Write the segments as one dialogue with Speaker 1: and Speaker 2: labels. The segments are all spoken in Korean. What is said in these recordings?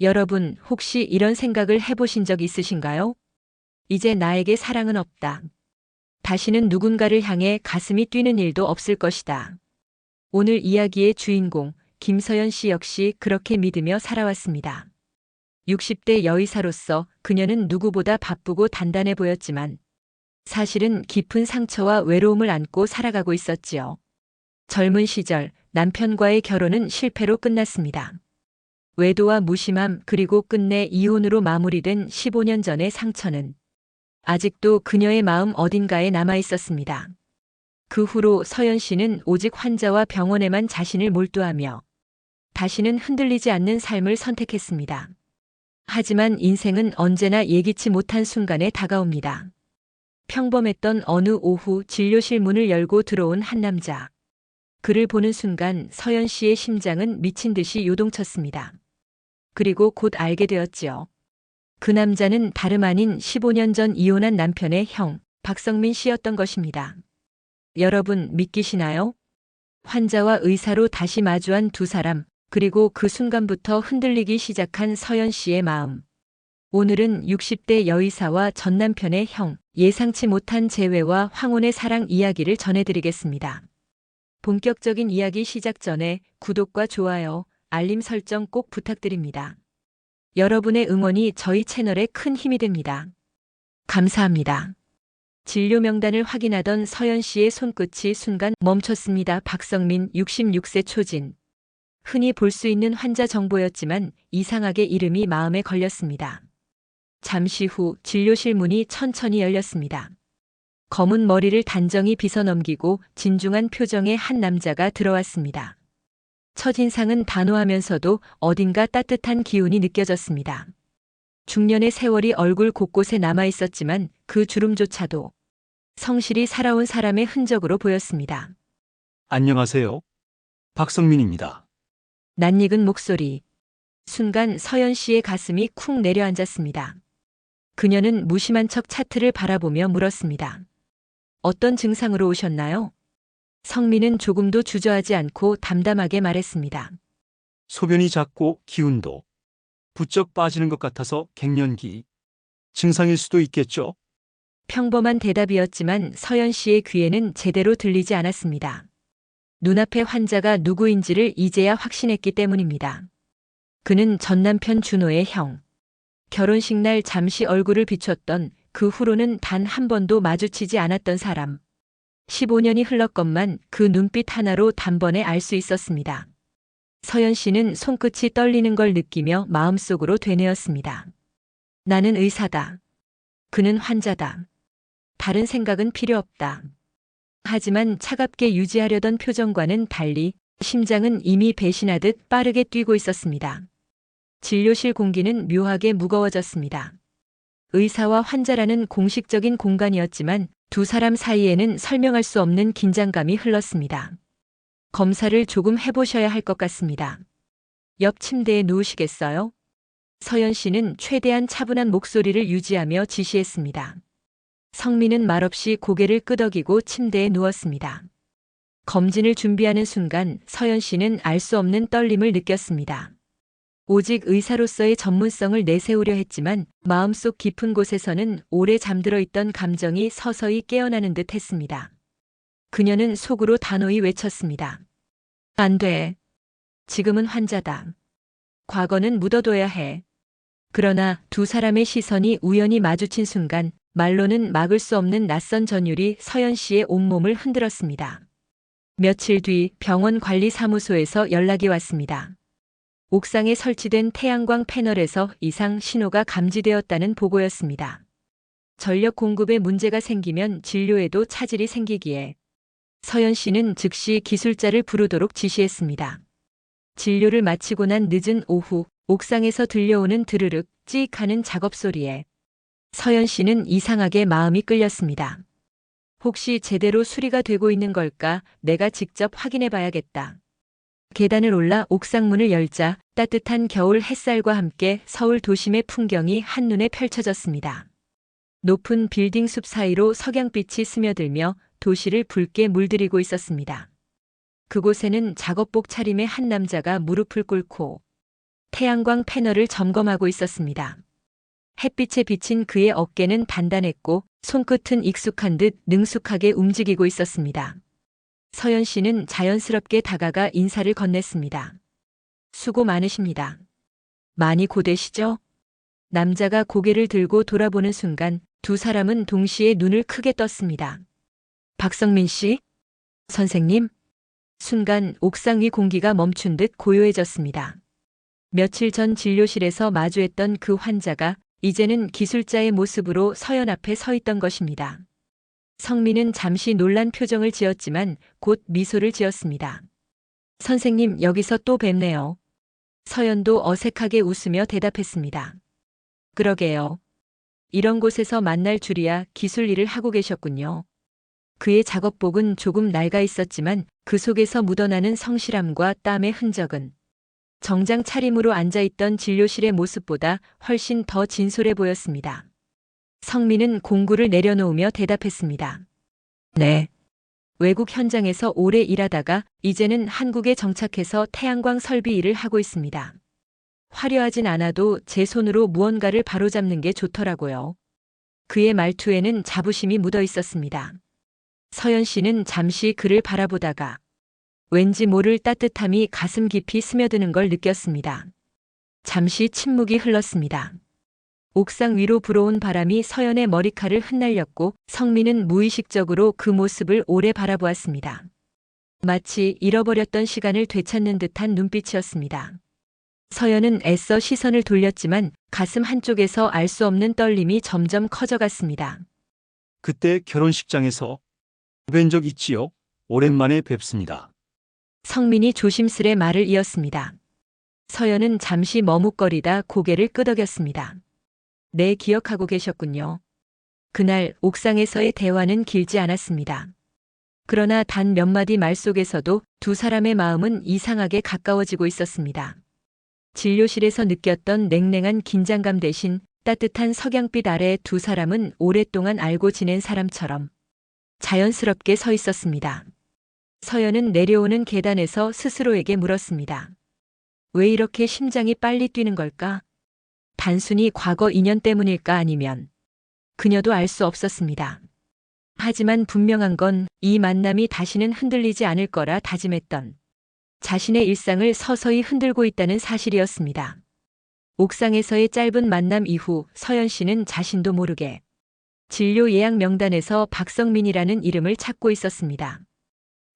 Speaker 1: 여러분, 혹시 이런 생각을 해보신 적 있으신가요? 이제 나에게 사랑은 없다. 다시는 누군가를 향해 가슴이 뛰는 일도 없을 것이다. 오늘 이야기의 주인공, 김서연 씨 역시 그렇게 믿으며 살아왔습니다. 60대 여의사로서 그녀는 누구보다 바쁘고 단단해 보였지만 사실은 깊은 상처와 외로움을 안고 살아가고 있었지요. 젊은 시절 남편과의 결혼은 실패로 끝났습니다. 외도와 무심함 그리고 끝내 이혼으로 마무리된 15년 전의 상처는 아직도 그녀의 마음 어딘가에 남아 있었습니다. 그 후로 서연 씨는 오직 환자와 병원에만 자신을 몰두하며 다시는 흔들리지 않는 삶을 선택했습니다. 하지만 인생은 언제나 예기치 못한 순간에 다가옵니다. 평범했던 어느 오후 진료실 문을 열고 들어온 한 남자. 그를 보는 순간 서연 씨의 심장은 미친 듯이 요동쳤습니다. 그리고 곧 알게 되었지요. 그 남자는 다름 아닌 15년 전 이혼한 남편의 형, 박성민 씨였던 것입니다. 여러분 믿기시나요? 환자와 의사로 다시 마주한 두 사람, 그리고 그 순간부터 흔들리기 시작한 서연 씨의 마음. 오늘은 60대 여의사와 전 남편의 형, 예상치 못한 재회와 황혼의 사랑 이야기를 전해드리겠습니다. 본격적인 이야기 시작 전에 구독과 좋아요, 알림 설정 꼭 부탁드립니다. 여러분의 응원이 저희 채널에 큰 힘이 됩니다. 감사합니다. 진료 명단을 확인하던 서연 씨의 손끝이 순간 멈췄습니다. 박성민 66세 초진. 흔히 볼 수 있는 환자 정보였지만 이상하게 이름이 마음에 걸렸습니다. 잠시 후 진료실 문이 천천히 열렸습니다. 검은 머리를 단정히 빗어 넘기고 진중한 표정의 한 남자가 들어왔습니다. 첫인상은 단호하면서도 어딘가 따뜻한 기운이 느껴졌습니다. 중년의 세월이 얼굴 곳곳에 남아 있었지만 그 주름조차도 성실히 살아온 사람의 흔적으로 보였습니다.
Speaker 2: 안녕하세요. 박성민입니다.
Speaker 1: 낯익은 목소리. 순간 서연 씨의 가슴이 쿵 내려앉았습니다. 그녀는 무심한 척 차트를 바라보며 물었습니다. 어떤 증상으로 오셨나요? 성민은 조금도 주저하지 않고 담담하게 말했습니다.
Speaker 2: 소변이 작고 기운도 부쩍 빠지는 것 같아서 갱년기 증상일 수도 있겠죠?
Speaker 1: 평범한 대답이었지만 서연 씨의 귀에는 제대로 들리지 않았습니다. 눈앞의 환자가 누구인지를 이제야 확신했기 때문입니다. 그는 전 남편 준호의 형. 결혼식 날 잠시 얼굴을 비췄던 그 후로는 단 한 번도 마주치지 않았던 사람. 15년이 흘렀건만 그 눈빛 하나로 단번에 알 수 있었습니다. 서연 씨는 손끝이 떨리는 걸 느끼며 마음속으로 되뇌었습니다. 나는 의사다. 그는 환자다. 다른 생각은 필요 없다. 하지만 차갑게 유지하려던 표정과는 달리 심장은 이미 배신하듯 빠르게 뛰고 있었습니다. 진료실 공기는 묘하게 무거워졌습니다. 의사와 환자라는 공식적인 공간이었지만 두 사람 사이에는 설명할 수 없는 긴장감이 흘렀습니다. 검사를 조금 해보셔야 할 것 같습니다. 옆 침대에 누우시겠어요? 서연 씨는 최대한 차분한 목소리를 유지하며 지시했습니다. 성민은 말없이 고개를 끄덕이고 침대에 누웠습니다. 검진을 준비하는 순간 서연 씨는 알 수 없는 떨림을 느꼈습니다. 오직 의사로서의 전문성을 내세우려 했지만 마음속 깊은 곳에서는 오래 잠들어 있던 감정이 서서히 깨어나는 듯 했습니다. 그녀는 속으로 단호히 외쳤습니다. 안 돼. 지금은 환자다. 과거는 묻어둬야 해. 그러나 두 사람의 시선이 우연히 마주친 순간 말로는 막을 수 없는 낯선 전율이 서연 씨의 온몸을 흔들었습니다. 며칠 뒤 병원 관리사무소에서 연락이 왔습니다. 옥상에 설치된 태양광 패널에서 이상 신호가 감지되었다는 보고였습니다. 전력 공급에 문제가 생기면 진료에도 차질이 생기기에 서연 씨는 즉시 기술자를 부르도록 지시했습니다. 진료를 마치고 난 늦은 오후 옥상에서 들려오는 드르륵 찌익 하는 작업 소리에 서연 씨는 이상하게 마음이 끌렸습니다. 혹시 제대로 수리가 되고 있는 걸까? 내가 직접 확인해 봐야겠다. 계단을 올라 옥상 문을 열자 따뜻한 겨울 햇살과 함께 서울 도심의 풍경이 한눈에 펼쳐졌습니다. 높은 빌딩 숲 사이로 석양빛이 스며들며 도시를 붉게 물들이고 있었습니다. 그곳에는 작업복 차림의 한 남자가 무릎을 꿇고 태양광 패널을 점검하고 있었습니다. 햇빛에 비친 그의 어깨는 단단했고 손끝은 익숙한 듯 능숙하게 움직이고 있었습니다. 서연 씨는 자연스럽게 다가가 인사를 건넸습니다. 수고 많으십니다. 많이 고되시죠? 남자가 고개를 들고 돌아보는 순간 두 사람은 동시에 눈을 크게 떴습니다. 박성민 씨? 선생님? 순간 옥상 위 공기가 멈춘 듯 고요해졌습니다. 며칠 전 진료실에서 마주했던 그 환자가 이제는 기술자의 모습으로 서연 앞에 서 있던 것입니다. 성민은 잠시 놀란 표정을 지었지만 곧 미소를 지었습니다. 선생님, 여기서 또 뵙네요. 서연도 어색하게 웃으며 대답했습니다. 그러게요. 이런 곳에서 만날 줄이야. 기술 일을 하고 계셨군요. 그의 작업복은 조금 낡아 있었지만 그 속에서 묻어나는 성실함과 땀의 흔적은 정장 차림으로 앉아있던 진료실의 모습보다 훨씬 더 진솔해 보였습니다. 성민은 공구를 내려놓으며 대답했습니다. 네. 외국 현장에서 오래 일하다가 이제는 한국에 정착해서 태양광 설비 일을 하고 있습니다. 화려하진 않아도 제 손으로 무언가를 바로잡는 게 좋더라고요. 그의 말투에는 자부심이 묻어 있었습니다. 서연 씨는 잠시 그를 바라보다가 왠지 모를 따뜻함이 가슴 깊이 스며드는 걸 느꼈습니다. 잠시 침묵이 흘렀습니다. 옥상 위로 불어온 바람이 서연의 머리칼을 흩날렸고 성민은 무의식적으로 그 모습을 오래 바라보았습니다. 마치 잃어버렸던 시간을 되찾는 듯한 눈빛이었습니다. 서연은 애써 시선을 돌렸지만 가슴 한쪽에서 알 수 없는 떨림이 점점 커져갔습니다.
Speaker 2: 그때 결혼식장에서 뵌 적 있지요? 오랜만에 뵙습니다.
Speaker 1: 성민이 조심스레 말을 이었습니다. 서연은 잠시 머뭇거리다 고개를 끄덕였습니다. 네, 기억하고 계셨군요. 그날 옥상에서의 대화는 길지 않았습니다. 그러나 단 몇 마디 말 속에서도 두 사람의 마음은 이상하게 가까워지고 있었습니다. 진료실에서 느꼈던 냉랭한 긴장감 대신 따뜻한 석양빛 아래 두 사람은 오랫동안 알고 지낸 사람처럼 자연스럽게 서 있었습니다. 서연은 내려오는 계단에서 스스로에게 물었습니다. 왜 이렇게 심장이 빨리 뛰는 걸까? 단순히 과거 인연 때문일까, 아니면 그녀도 알 수 없었습니다. 하지만 분명한 건 이 만남이 다시는 흔들리지 않을 거라 다짐했던 자신의 일상을 서서히 흔들고 있다는 사실이었습니다. 옥상에서의 짧은 만남 이후 서연 씨는 자신도 모르게 진료 예약 명단에서 박성민이라는 이름을 찾고 있었습니다.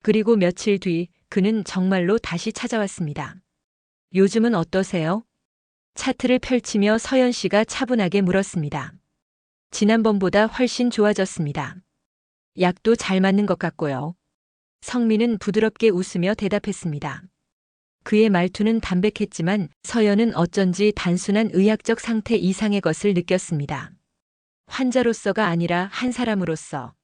Speaker 1: 그리고 며칠 뒤 그는 정말로 다시 찾아왔습니다. 요즘은 어떠세요? 차트를 펼치며 서연 씨가 차분하게 물었습니다. 지난번보다 훨씬 좋아졌습니다. 약도 잘 맞는 것 같고요. 성민은 부드럽게 웃으며 대답했습니다. 그의 말투는 담백했지만 서연은 어쩐지 단순한 의학적 상태 이상의 것을 느꼈습니다. 환자로서가 아니라 한 사람으로서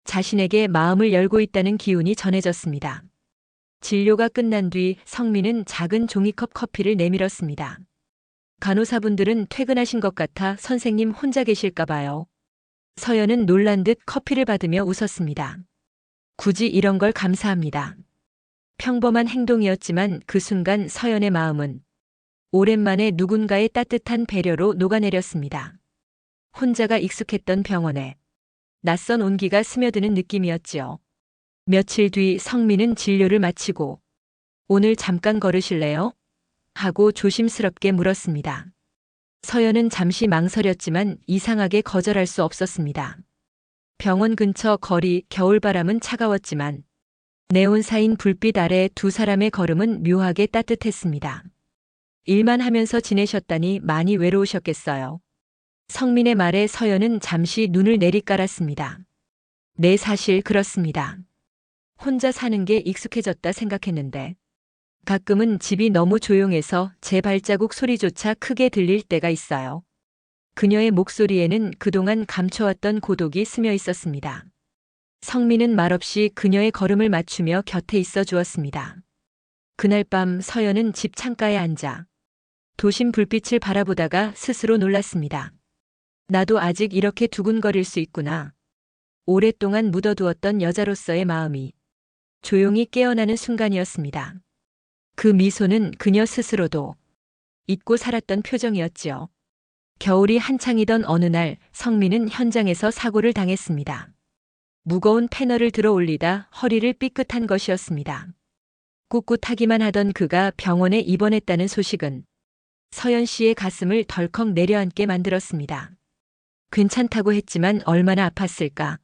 Speaker 1: 자신에게 마음을 열고 있다는 기운이 전해졌습니다. 진료가 끝난 뒤 성민은 작은 종이컵 커피를 내밀었습니다. 간호사분들은 퇴근하신 것 같아 선생님 혼자 계실까 봐요. 서연은 놀란 듯 커피를 받으며 웃었습니다. 굳이 이런 걸 감사합니다. 평범한 행동이었지만 그 순간 서연의 마음은 오랜만에 누군가의 따뜻한 배려로 녹아내렸습니다. 혼자가 익숙했던 병원에 낯선 온기가 스며드는 느낌이었지요. 며칠 뒤 성민은 진료를 마치고 오늘 잠깐 걸으실래요? 하고 조심스럽게 물었습니다. 서연은 잠시 망설였지만 이상하게 거절할 수 없었습니다. 병원 근처 거리, 겨울바람은 차가웠지만 네온사인 불빛 아래 두 사람의 걸음은 묘하게 따뜻했습니다. 일만 하면서 지내셨다니 많이 외로우셨겠어요. 성민의 말에 서연은 잠시 눈을 내리깔았습니다. 네, 사실 그렇습니다. 혼자 사는 게 익숙해졌다 생각했는데 가끔은 집이 너무 조용해서 제 발자국 소리조차 크게 들릴 때가 있어요. 그녀의 목소리에는 그동안 감춰왔던 고독이 스며 있었습니다. 성민은 말없이 그녀의 걸음을 맞추며 곁에 있어 주었습니다. 그날 밤 서연은 집 창가에 앉아 도심 불빛을 바라보다가 스스로 놀랐습니다. 나도 아직 이렇게 두근거릴 수 있구나. 오랫동안 묻어두었던 여자로서의 마음이 조용히 깨어나는 순간이었습니다. 그 미소는 그녀 스스로도 잊고 살았던 표정이었지요. 겨울이 한창이던 어느 날 성민은 현장에서 사고를 당했습니다. 무거운 패널을 들어 올리다 허리를 삐끗한 것이었습니다. 꿋꿋하기만 하던 그가 병원에 입원했다는 소식은 서연 씨의 가슴을 덜컥 내려앉게 만들었습니다. 괜찮다고 했지만 얼마나 아팠을까.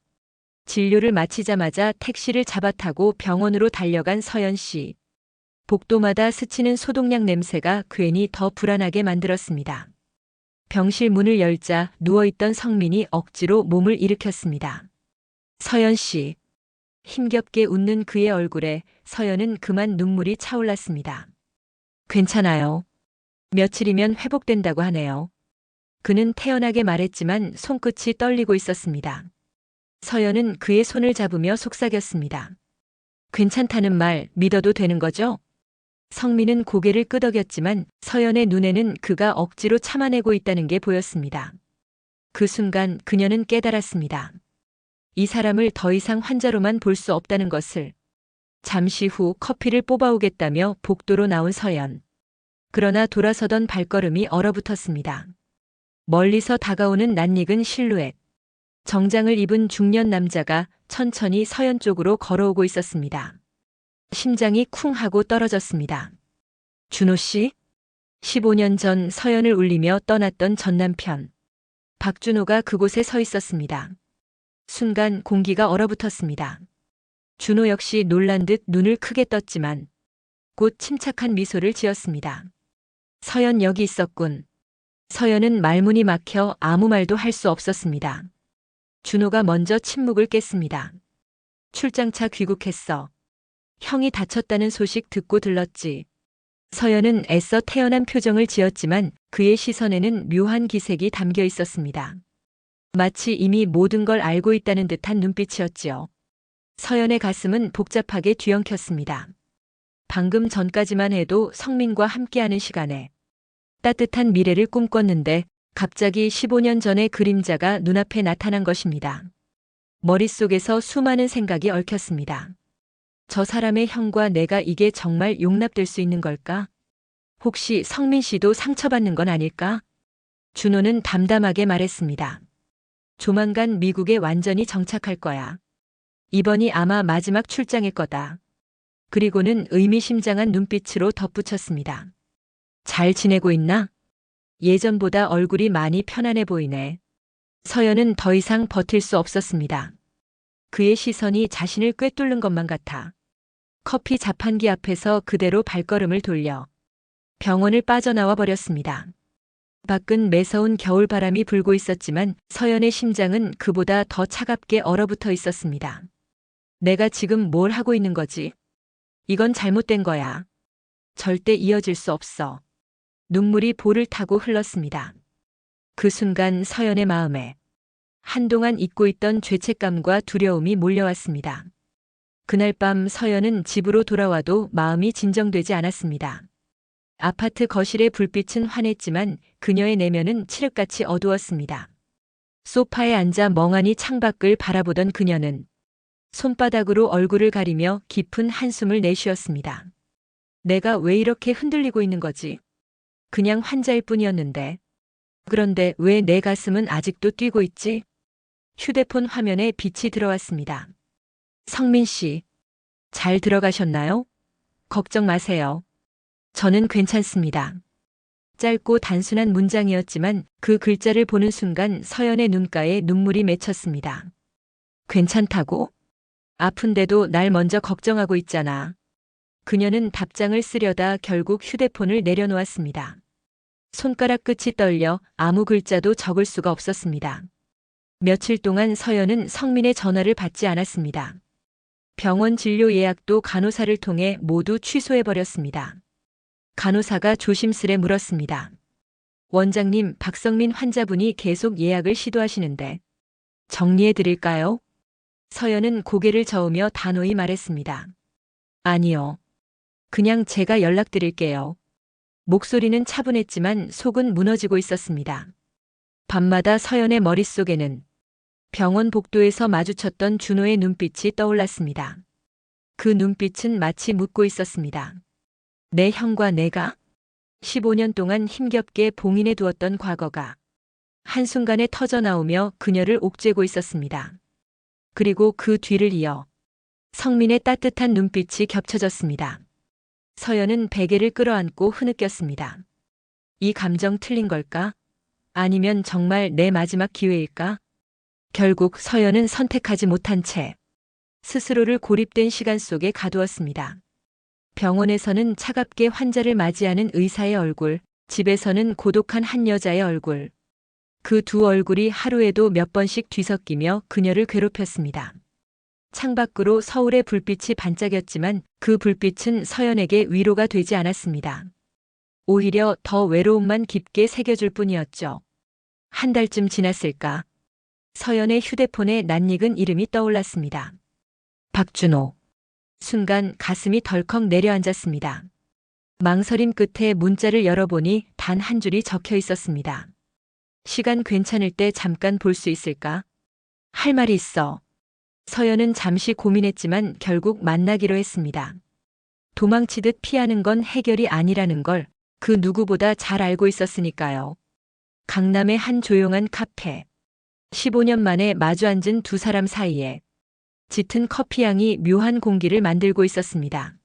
Speaker 1: 진료를 마치자마자 택시를 잡아타고 병원으로 달려간 서연 씨. 복도마다 스치는 소독약 냄새가 괜히 더 불안하게 만들었습니다. 병실 문을 열자 누워있던 성민이 억지로 몸을 일으켰습니다. 서연 씨. 힘겹게 웃는 그의 얼굴에 서연은 그만 눈물이 차올랐습니다. 괜찮아요. 며칠이면 회복된다고 하네요. 그는 태연하게 말했지만 손끝이 떨리고 있었습니다. 서연은 그의 손을 잡으며 속삭였습니다. 괜찮다는 말 믿어도 되는 거죠? 성민은 고개를 끄덕였지만 서연의 눈에는 그가 억지로 참아내고 있다는 게 보였습니다. 그 순간 그녀는 깨달았습니다. 이 사람을 더 이상 환자로만 볼 수 없다는 것을. 잠시 후 커피를 뽑아오겠다며 복도로 나온 서연. 그러나 돌아서던 발걸음이 얼어붙었습니다. 멀리서 다가오는 낯익은 실루엣. 정장을 입은 중년 남자가 천천히 서연 쪽으로 걸어오고 있었습니다. 심장이 쿵 하고 떨어졌습니다. 준호 씨? 15년 전 서연을 울리며 떠났던 전 남편. 박준호가 그곳에 서 있었습니다. 순간 공기가 얼어붙었습니다. 준호 역시 놀란 듯 눈을 크게 떴지만 곧 침착한 미소를 지었습니다. 서연 여기 있었군. 서연은 말문이 막혀 아무 말도 할 수 없었습니다. 준호가 먼저 침묵을 깼습니다. 출장차 귀국했어. 형이 다쳤다는 소식 듣고 들렀지. 서연은 애써 태연한 표정을 지었지만 그의 시선에는 묘한 기색이 담겨 있었습니다. 마치 이미 모든 걸 알고 있다는 듯한 눈빛이었지요. 서연의 가슴은 복잡하게 뒤엉켰습니다. 방금 전까지만 해도 성민과 함께하는 시간에 따뜻한 미래를 꿈꿨는데 갑자기 15년 전의 그림자가 눈앞에 나타난 것입니다. 머릿속에서 수많은 생각이 얽혔습니다. 저 사람의 형과 내가 이게 정말 용납될 수 있는 걸까? 혹시 성민 씨도 상처받는 건 아닐까? 준호는 담담하게 말했습니다. 조만간 미국에 완전히 정착할 거야. 이번이 아마 마지막 출장일 거다. 그리고는 의미심장한 눈빛으로 덧붙였습니다. 잘 지내고 있나? 예전보다 얼굴이 많이 편안해 보이네. 서연은 더 이상 버틸 수 없었습니다. 그의 시선이 자신을 꿰뚫는 것만 같아. 커피 자판기 앞에서 그대로 발걸음을 돌려 병원을 빠져나와 버렸습니다. 밖은 매서운 겨울바람이 불고 있었지만 서연의 심장은 그보다 더 차갑게 얼어붙어 있었습니다. 내가 지금 뭘 하고 있는 거지? 이건 잘못된 거야. 절대 이어질 수 없어. 눈물이 볼을 타고 흘렀습니다. 그 순간 서연의 마음에 한동안 잊고 있던 죄책감과 두려움이 몰려왔습니다. 그날 밤 서연은 집으로 돌아와도 마음이 진정되지 않았습니다. 아파트 거실의 불빛은 환했지만 그녀의 내면은 칠흑같이 어두웠습니다. 소파에 앉아 멍하니 창밖을 바라보던 그녀는 손바닥으로 얼굴을 가리며 깊은 한숨을 내쉬었습니다. 내가 왜 이렇게 흔들리고 있는 거지? 그냥 환자일 뿐이었는데. 그런데 왜 내 가슴은 아직도 뛰고 있지? 휴대폰 화면에 빛이 들어왔습니다. 성민 씨, 잘 들어가셨나요? 걱정 마세요. 저는 괜찮습니다. 짧고 단순한 문장이었지만 그 글자를 보는 순간 서연의 눈가에 눈물이 맺혔습니다. 괜찮다고? 아픈데도 날 먼저 걱정하고 있잖아. 그녀는 답장을 쓰려다 결국 휴대폰을 내려놓았습니다. 손가락 끝이 떨려 아무 글자도 적을 수가 없었습니다. 며칠 동안 서연은 성민의 전화를 받지 않았습니다. 병원 진료 예약도 간호사를 통해 모두 취소해버렸습니다. 간호사가 조심스레 물었습니다. 원장님, 박성민 환자분이 계속 예약을 시도하시는데 정리해드릴까요? 서연은 고개를 저으며 단호히 말했습니다. 아니요. 그냥 제가 연락드릴게요. 목소리는 차분했지만 속은 무너지고 있었습니다. 밤마다 서연의 머릿속에는 병원 복도에서 마주쳤던 준호의 눈빛이 떠올랐습니다. 그 눈빛은 마치 묻고 있었습니다. 내 형과 내가? 15년 동안 힘겹게 봉인해 두었던 과거가 한순간에 터져나오며 그녀를 옥죄고 있었습니다. 그리고 그 뒤를 이어 성민의 따뜻한 눈빛이 겹쳐졌습니다. 서연은 베개를 끌어안고 흐느꼈습니다. 이 감정 틀린 걸까? 아니면 정말 내 마지막 기회일까? 결국 서연은 선택하지 못한 채 스스로를 고립된 시간 속에 가두었습니다. 병원에서는 차갑게 환자를 맞이하는 의사의 얼굴, 집에서는 고독한 한 여자의 얼굴. 그 두 얼굴이 하루에도 몇 번씩 뒤섞이며 그녀를 괴롭혔습니다. 창밖으로 서울의 불빛이 반짝였지만 그 불빛은 서연에게 위로가 되지 않았습니다. 오히려 더 외로움만 깊게 새겨줄 뿐이었죠. 한 달쯤 지났을까? 서연의 휴대폰에 낯익은 이름이 떠올랐습니다. 박준호. 순간 가슴이 덜컥 내려앉았습니다. 망설임 끝에 문자를 열어보니 단 한 줄이 적혀 있었습니다. 시간 괜찮을 때 잠깐 볼 수 있을까? 할 말이 있어. 서연은 잠시 고민했지만 결국 만나기로 했습니다. 도망치듯 피하는 건 해결이 아니라는 걸 그 누구보다 잘 알고 있었으니까요. 강남의 한 조용한 카페. 15년 만에 마주 앉은 두 사람 사이에 짙은 커피향이 묘한 공기를 만들고 있었습니다.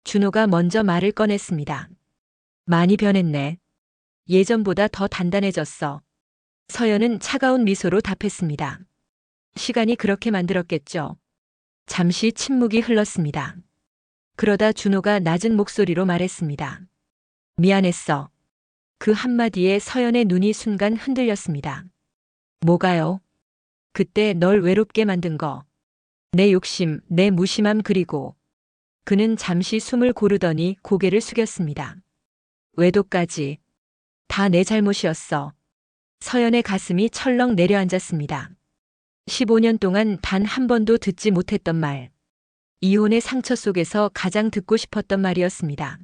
Speaker 1: 준호가 먼저 말을 꺼냈습니다. 많이 변했네. 예전보다 더 단단해졌어. 서연은 차가운 미소로 답했습니다. 시간이 그렇게 만들었겠죠. 잠시 침묵이 흘렀습니다. 그러다 준호가 낮은 목소리로 말했습니다. 미안했어. 그 한마디에 서연의 눈이 순간 흔들렸습니다. 뭐가요? 그때 널 외롭게 만든 거. 내 욕심, 내 무심함 그리고 그는 잠시 숨을 고르더니 고개를 숙였습니다. 외도까지. 다 내 잘못이었어. 서연의 가슴이 철렁 내려앉았습니다. 15년 동안 단 한 번도 듣지 못했던 말. 이혼의 상처 속에서 가장 듣고 싶었던 말이었습니다.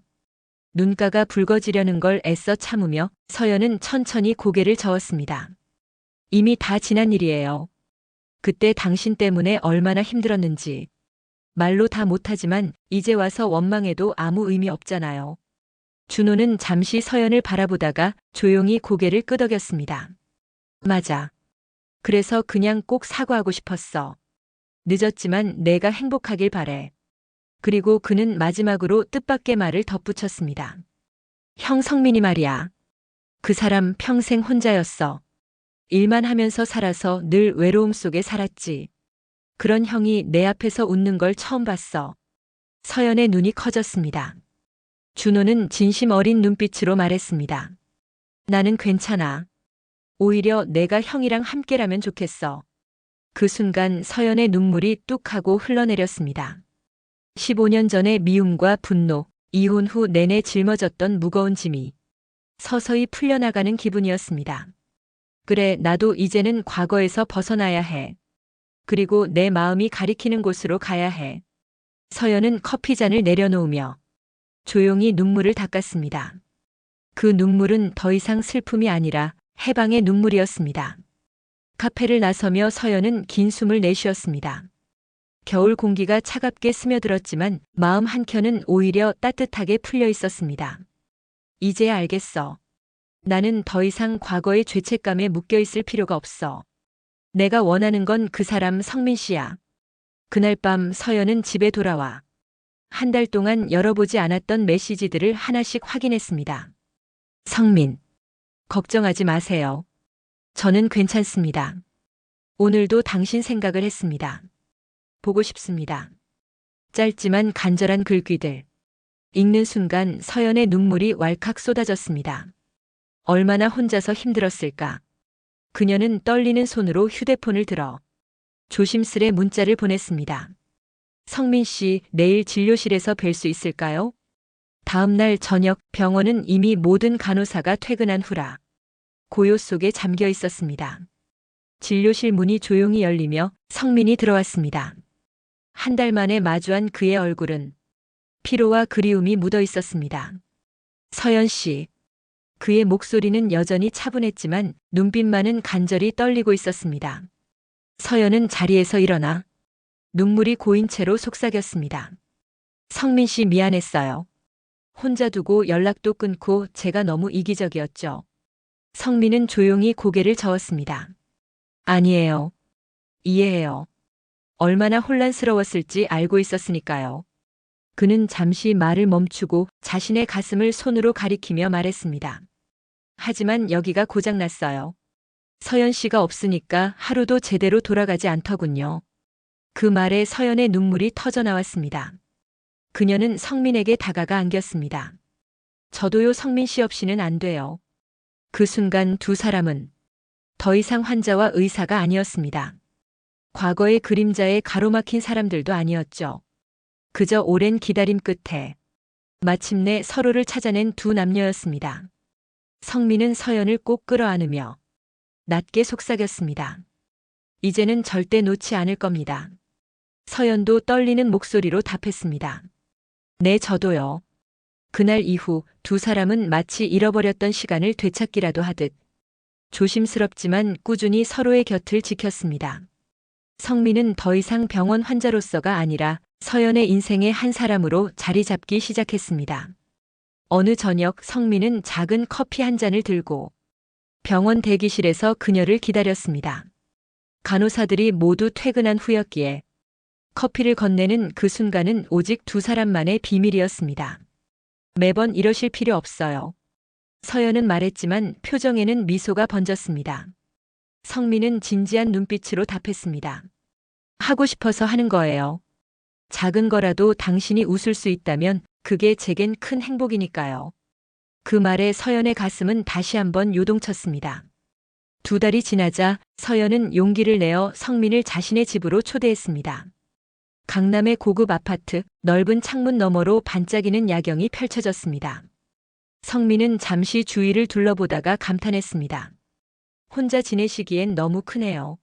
Speaker 1: 눈가가 붉어지려는 걸 애써 참으며 서연은 천천히 고개를 저었습니다. 이미 다 지난 일이에요. 그때 당신 때문에 얼마나 힘들었는지. 말로 다 못하지만 이제 와서 원망해도 아무 의미 없잖아요. 준호는 잠시 서연을 바라보다가 조용히 고개를 끄덕였습니다. 맞아. 그래서 그냥 꼭 사과하고 싶었어. 늦었지만 내가 행복하길 바래. 그리고 그는 마지막으로 뜻밖의 말을 덧붙였습니다. 형 성민이 말이야. 그 사람 평생 혼자였어. 일만 하면서 살아서 늘 외로움 속에 살았지. 그런 형이 내 앞에서 웃는 걸 처음 봤어. 서연의 눈이 커졌습니다. 준호는 진심 어린 눈빛으로 말했습니다. 나는 괜찮아. 오히려 내가 형이랑 함께라면 좋겠어. 그 순간 서연의 눈물이 뚝 하고 흘러내렸습니다. 15년 전의 미움과 분노, 이혼 후 내내 짊어졌던 무거운 짐이 서서히 풀려나가는 기분이었습니다. 그래, 나도 이제는 과거에서 벗어나야 해. 그리고 내 마음이 가리키는 곳으로 가야 해. 서연은 커피잔을 내려놓으며 조용히 눈물을 닦았습니다. 그 눈물은 더 이상 슬픔이 아니라 해방의 눈물이었습니다. 카페를 나서며 서연은 긴 숨을 내쉬었습니다. 겨울 공기가 차갑게 스며들었지만 마음 한켠은 오히려 따뜻하게 풀려 있었습니다. 이제야 알겠어. 나는 더 이상 과거의 죄책감에 묶여 있을 필요가 없어. 내가 원하는 건 그 사람 성민 씨야. 그날 밤 서연은 집에 돌아와 한 달 동안 열어보지 않았던 메시지들을 하나씩 확인했습니다. 성민, 걱정하지 마세요. 저는 괜찮습니다. 오늘도 당신 생각을 했습니다. 보고 싶습니다. 짧지만 간절한 글귀들. 읽는 순간 서연의 눈물이 왈칵 쏟아졌습니다. 얼마나 혼자서 힘들었을까. 그녀는 떨리는 손으로 휴대폰을 들어 조심스레 문자를 보냈습니다. 성민 씨, 내일 진료실에서 뵐 수 있을까요? 다음 날 저녁 병원은 이미 모든 간호사가 퇴근한 후라 고요 속에 잠겨 있었습니다. 진료실 문이 조용히 열리며 성민이 들어왔습니다. 한 달 만에 마주한 그의 얼굴은 피로와 그리움이 묻어 있었습니다. 서연 씨. 그의 목소리는 여전히 차분했지만 눈빛만은 간절히 떨리고 있었습니다. 서연은 자리에서 일어나 눈물이 고인 채로 속삭였습니다. 성민 씨 미안했어요. 혼자 두고 연락도 끊고 제가 너무 이기적이었죠. 성민은 조용히 고개를 저었습니다. 아니에요. 이해해요. 얼마나 혼란스러웠을지 알고 있었으니까요. 그는 잠시 말을 멈추고 자신의 가슴을 손으로 가리키며 말했습니다. 하지만 여기가 고장났어요. 서연 씨가 없으니까 하루도 제대로 돌아가지 않더군요. 그 말에 서연의 눈물이 터져 나왔습니다. 그녀는 성민에게 다가가 안겼습니다. 저도요, 성민 씨 없이는 안 돼요. 그 순간 두 사람은 더 이상 환자와 의사가 아니었습니다. 과거의 그림자에 가로막힌 사람들도 아니었죠. 그저 오랜 기다림 끝에 마침내 서로를 찾아낸 두 남녀였습니다. 성민은 서연을 꼭 끌어안으며 낮게 속삭였습니다. 이제는 절대 놓지 않을 겁니다. 서연도 떨리는 목소리로 답했습니다. 네, 저도요. 그날 이후 두 사람은 마치 잃어버렸던 시간을 되찾기라도 하듯 조심스럽지만 꾸준히 서로의 곁을 지켰습니다. 성민은 더 이상 병원 환자로서가 아니라 서연의 인생의 한 사람으로 자리 잡기 시작했습니다. 어느 저녁 성민은 작은 커피 한 잔을 들고 병원 대기실에서 그녀를 기다렸습니다. 간호사들이 모두 퇴근한 후였기에 커피를 건네는 그 순간은 오직 두 사람만의 비밀이었습니다. 매번 이러실 필요 없어요. 서연은 말했지만 표정에는 미소가 번졌습니다. 성민은 진지한 눈빛으로 답했습니다. 하고 싶어서 하는 거예요. 작은 거라도 당신이 웃을 수 있다면 그게 제겐 큰 행복이니까요. 그 말에 서연의 가슴은 다시 한번 요동쳤습니다. 두 달이 지나자 서연은 용기를 내어 성민을 자신의 집으로 초대했습니다. 강남의 고급 아파트, 넓은 창문 너머로 반짝이는 야경이 펼쳐졌습니다. 성민은 잠시 주위를 둘러보다가 감탄했습니다. 혼자 지내시기엔 너무 크네요.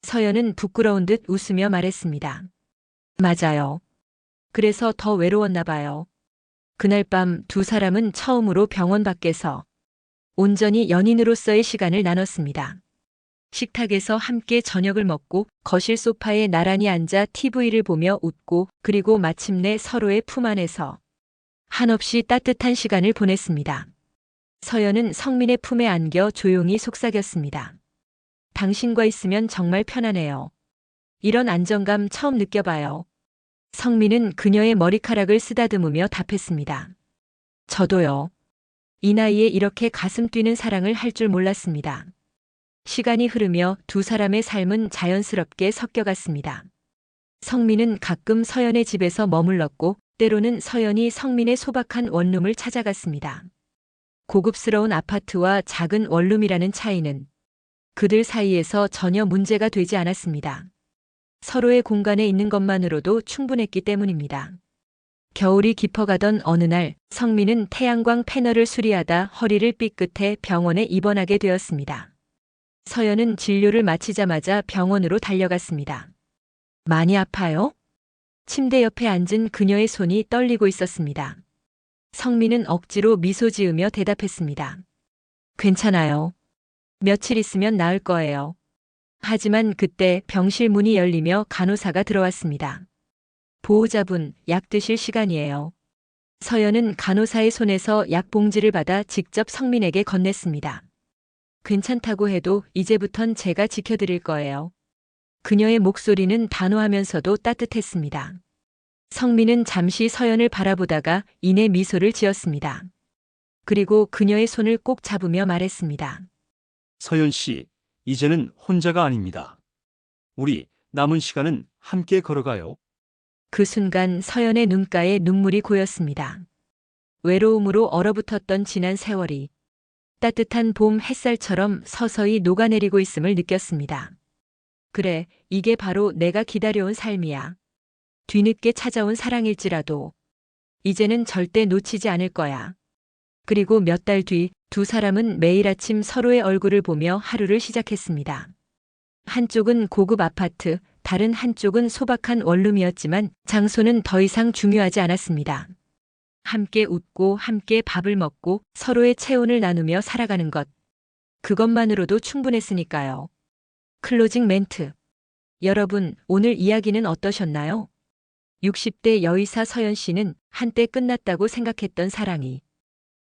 Speaker 1: 서연은 부끄러운 듯 웃으며 말했습니다. 맞아요. 그래서 더 외로웠나 봐요. 그날 밤 두 사람은 처음으로 병원 밖에서 온전히 연인으로서의 시간을 나눴습니다. 식탁에서 함께 저녁을 먹고 거실 소파에 나란히 앉아 TV를 보며 웃고 그리고 마침내 서로의 품 안에서 한없이 따뜻한 시간을 보냈습니다. 서연은 성민의 품에 안겨 조용히 속삭였습니다. 당신과 있으면 정말 편하네요. 이런 안정감 처음 느껴봐요. 성민은 그녀의 머리카락을 쓰다듬으며 답했습니다. 저도요. 이 나이에 이렇게 가슴 뛰는 사랑을 할 줄 몰랐습니다. 시간이 흐르며 두 사람의 삶은 자연스럽게 섞여갔습니다. 성민은 가끔 서연의 집에서 머물렀고 때로는 서연이 성민의 소박한 원룸을 찾아갔습니다. 고급스러운 아파트와 작은 원룸이라는 차이는 그들 사이에서 전혀 문제가 되지 않았습니다. 서로의 공간에 있는 것만으로도 충분했기 때문입니다. 겨울이 깊어가던 어느 날 성민은 태양광 패널을 수리하다 허리를 삐끗해 병원에 입원하게 되었습니다. 서연은 진료를 마치자마자 병원으로 달려갔습니다. 많이 아파요? 침대 옆에 앉은 그녀의 손이 떨리고 있었습니다. 성민은 억지로 미소 지으며 대답했습니다. 괜찮아요. 며칠 있으면 나을 거예요. 하지만 그때 병실 문이 열리며 간호사가 들어왔습니다. 보호자분, 약 드실 시간이에요. 서연은 간호사의 손에서 약 봉지를 받아 직접 성민에게 건넸습니다. 괜찮다고 해도 이제부턴 제가 지켜드릴 거예요. 그녀의 목소리는 단호하면서도 따뜻했습니다. 성민은 잠시 서연을 바라보다가 이내 미소를 지었습니다. 그리고 그녀의 손을 꼭 잡으며 말했습니다.
Speaker 2: 서연 씨, 이제는 혼자가 아닙니다. 우리 남은 시간은 함께 걸어가요.
Speaker 1: 그 순간 서연의 눈가에 눈물이 고였습니다. 외로움으로 얼어붙었던 지난 세월이 따뜻한 봄 햇살처럼 서서히 녹아내리고 있음을 느꼈습니다. 그래, 이게 바로 내가 기다려온 삶이야. 뒤늦게 찾아온 사랑일지라도 이제는 절대 놓치지 않을 거야. 그리고 몇 달 뒤 두 사람은 매일 아침 서로의 얼굴을 보며 하루를 시작했습니다. 한쪽은 고급 아파트, 다른 한쪽은 소박한 원룸이었지만 장소는 더 이상 중요하지 않았습니다. 함께 웃고 함께 밥을 먹고 서로의 체온을 나누며 살아가는 것. 그것만으로도 충분했으니까요. 클로징 멘트. 여러분, 오늘 이야기는 어떠셨나요? 60대 여의사 서연 씨는 한때 끝났다고 생각했던 사랑이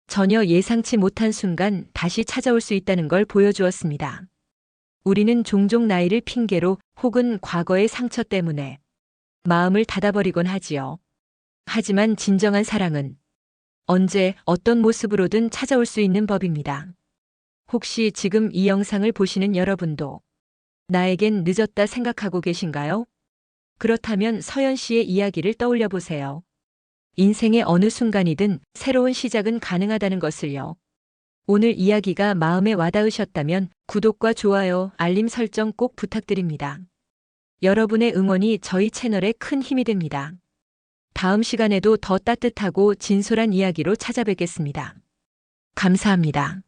Speaker 1: 전혀 예상치 못한 순간 다시 찾아올 수 있다는 걸 보여주었습니다. 우리는 종종 나이를 핑계로 혹은 과거의 상처 때문에 마음을 닫아버리곤 하지요. 하지만 진정한 사랑은 언제 어떤 모습으로든 찾아올 수 있는 법입니다. 혹시 지금 이 영상을 보시는 여러분도 나에겐 늦었다 생각하고 계신가요? 그렇다면 서연 씨의 이야기를 떠올려 보세요. 인생의 어느 순간이든 새로운 시작은 가능하다는 것을요. 오늘 이야기가 마음에 와닿으셨다면 구독과 좋아요, 알림 설정 꼭 부탁드립니다. 여러분의 응원이 저희 채널에 큰 힘이 됩니다. 다음 시간에도 더 따뜻하고 진솔한 이야기로 찾아뵙겠습니다. 감사합니다.